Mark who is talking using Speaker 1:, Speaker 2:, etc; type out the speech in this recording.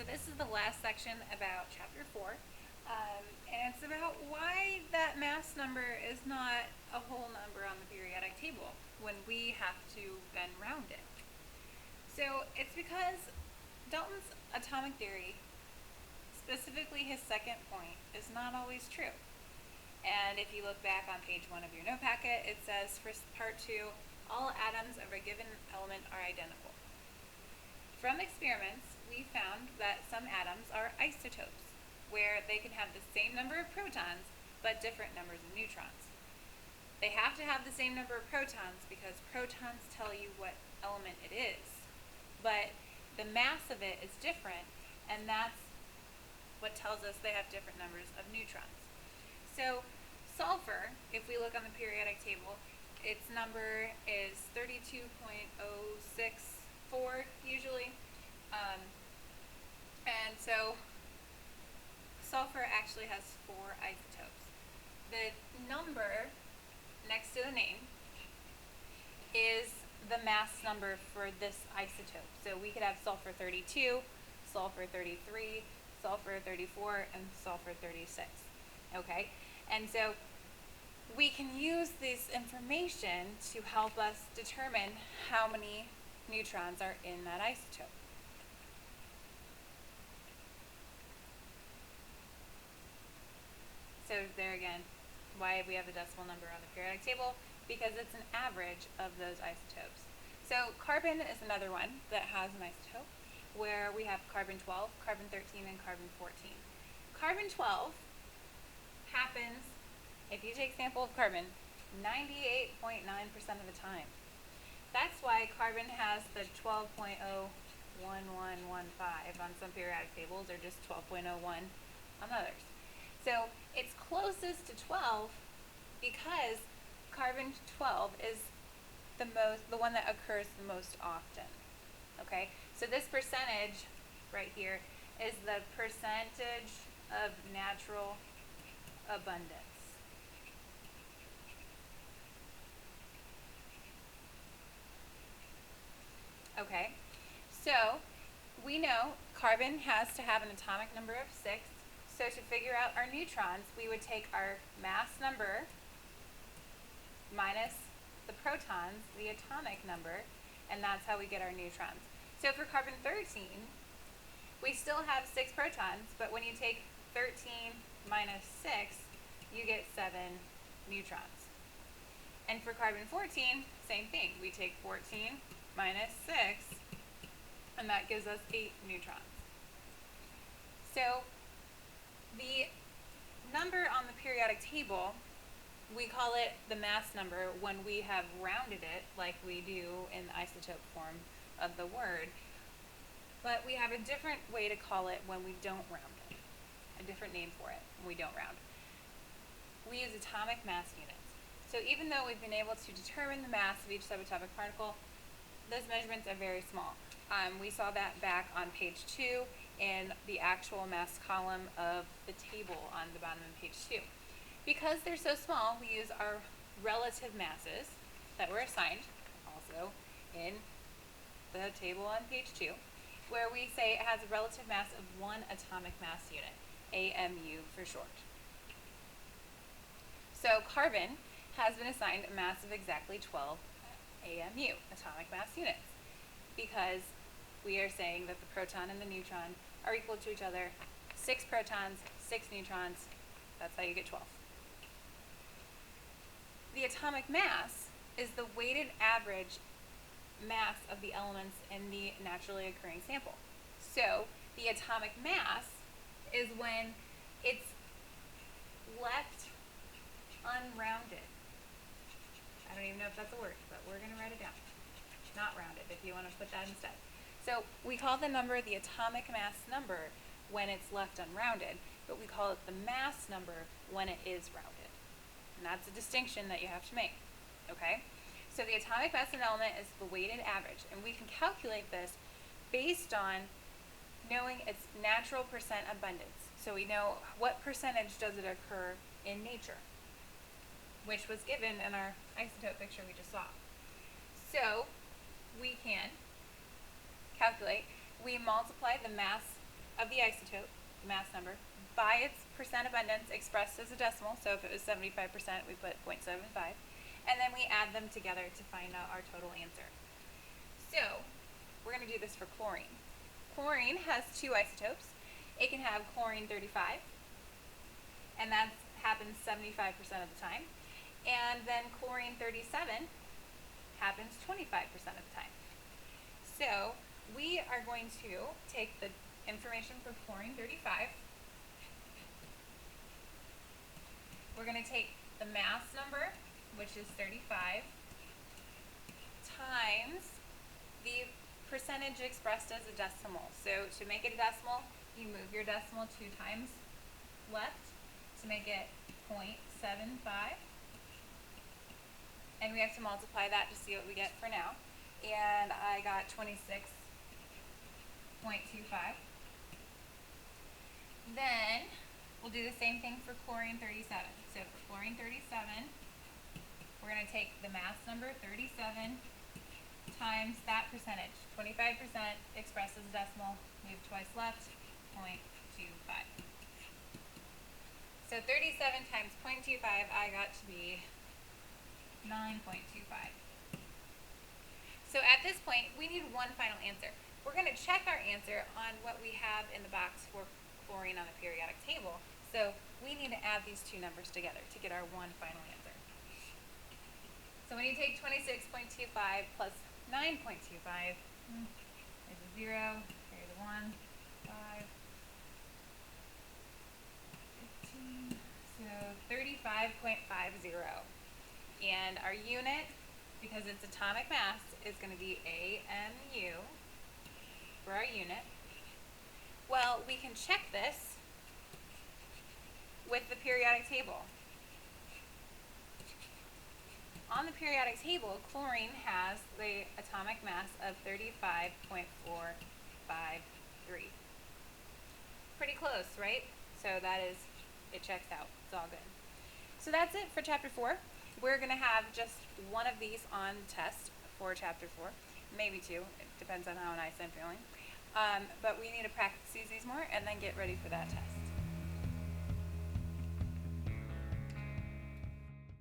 Speaker 1: So this is the last section about chapter 4, and it's about why that mass number is not a whole number on the periodic table when we have to then round it. So it's because Dalton's atomic theory, specifically his second point, is not always true. And if you look back on page 1 of your note packet, it says for part 2, all atoms of a given element are identical. From experiments, we found that some atoms are isotopes, where they can have the same number of protons, but different numbers of neutrons. They have to have the same number of protons because protons tell you what element it is, but the mass of it is different, and that's what tells us they have different numbers of neutrons. So sulfur, if we look on the periodic table, its number is 32.064 usually. And so sulfur actually has 4 isotopes. The number next to the name is the mass number for this isotope. So we could have sulfur 32, sulfur 33, sulfur 34, and sulfur 36. Okay? And so we can use this information to help us determine how many neutrons are in that isotope. So there again, why we have a decimal number on the periodic table, because it's an average of those isotopes. So carbon is another one that has an isotope, where we have carbon 12, carbon 13, and carbon 14. Carbon 12 happens, if you take a sample of carbon, 98.9% of the time. That's why carbon has the 12.01115 on some periodic tables, or just 12.01 on others. So it's closest to 12 because carbon 12 is the one that occurs the most often. Okay, so this percentage right here is the percentage of natural abundance. Okay, so we know carbon has to have an atomic number of 6. So to figure out our neutrons, we would take our mass number minus the protons, the atomic number, and that's how we get our neutrons. So for carbon 13, we still have 6 protons, but when you take 13 minus 6, you get 7 neutrons. And for carbon 14, same thing. We take 14 minus 6, and that gives us 8 neutrons. So the number on the periodic table, we call it the mass number when we have rounded it, like we do in the isotope form of the word. But we have a different way to call it when we don't round it, a different name for it when we don't round. We use atomic mass units. So even though we've been able to determine the mass of each subatomic particle, those measurements are very small. We saw that back on page 2 in the actual mass column of the table on the bottom of page 2. Because they're so small, we use our relative masses that were assigned also in the table on page 2, where we say it has a relative mass of 1 atomic mass unit, AMU for short. So carbon has been assigned a mass of exactly 12 AMU, atomic mass units, because we are saying that the proton and the neutron are equal to each other. 6 protons, 6 neutrons, that's how you get 12. The atomic mass is the weighted average mass of the elements in the naturally occurring sample. So the atomic mass is when it's left unrounded. I don't even know if that's a word, but we're going to write it down. Not rounded, if you want to put that instead. So we call the number the atomic mass number when it's left unrounded, but we call it the mass number when it is rounded. And that's a distinction that you have to make. Okay? So the atomic mass of an element is the weighted average, and we can calculate this based on knowing its natural percent abundance. So we know what percentage does it occur in nature, which was given in our isotope picture we just saw. So we can calculate, we multiply the mass of the isotope, the mass number, by its percent abundance expressed as a decimal. So if it was 75%, we put 0.75. And then we add them together to find out our total answer. So we're going to do this for chlorine. Chlorine has two isotopes. It can have chlorine 35, and that happens 75% of the time. And then chlorine 37 happens 25% of the time. So we are going to take the information for chlorine 35. We're going to take the mass number, which is 35, times the percentage expressed as a decimal. So to make it a decimal, you move your decimal 2 times left to make it 0.75. And we have to multiply that to see what we get for now. And I got 26.25. Then we'll do the same thing for chlorine 37. So for chlorine 37, we're going to take the mass number 37 times that percentage. 25% expressed as a decimal, move twice left, 0.25. So 37 times 0.25, I got to be 9.25. So at this point, we need one final answer. We're going to check our answer on what we have in the box for chlorine on the periodic table. So we need to add these two numbers together to get our one final answer. So when you take 26.25 plus 9.25, there's a 0, there's a 1, 5, 15, so 35.50. And our unit, because it's atomic mass, is going to be AMU for our unit. Well, we can check this with the periodic table. On the periodic table, chlorine has the atomic mass of 35.453. Pretty close, right? So that is, it checks out. It's all good. So that's it for chapter 4. We're going to have just one of these on the test for chapter 4, maybe 2. It depends on how nice I'm feeling. But we need to practice these more and then get ready for that test.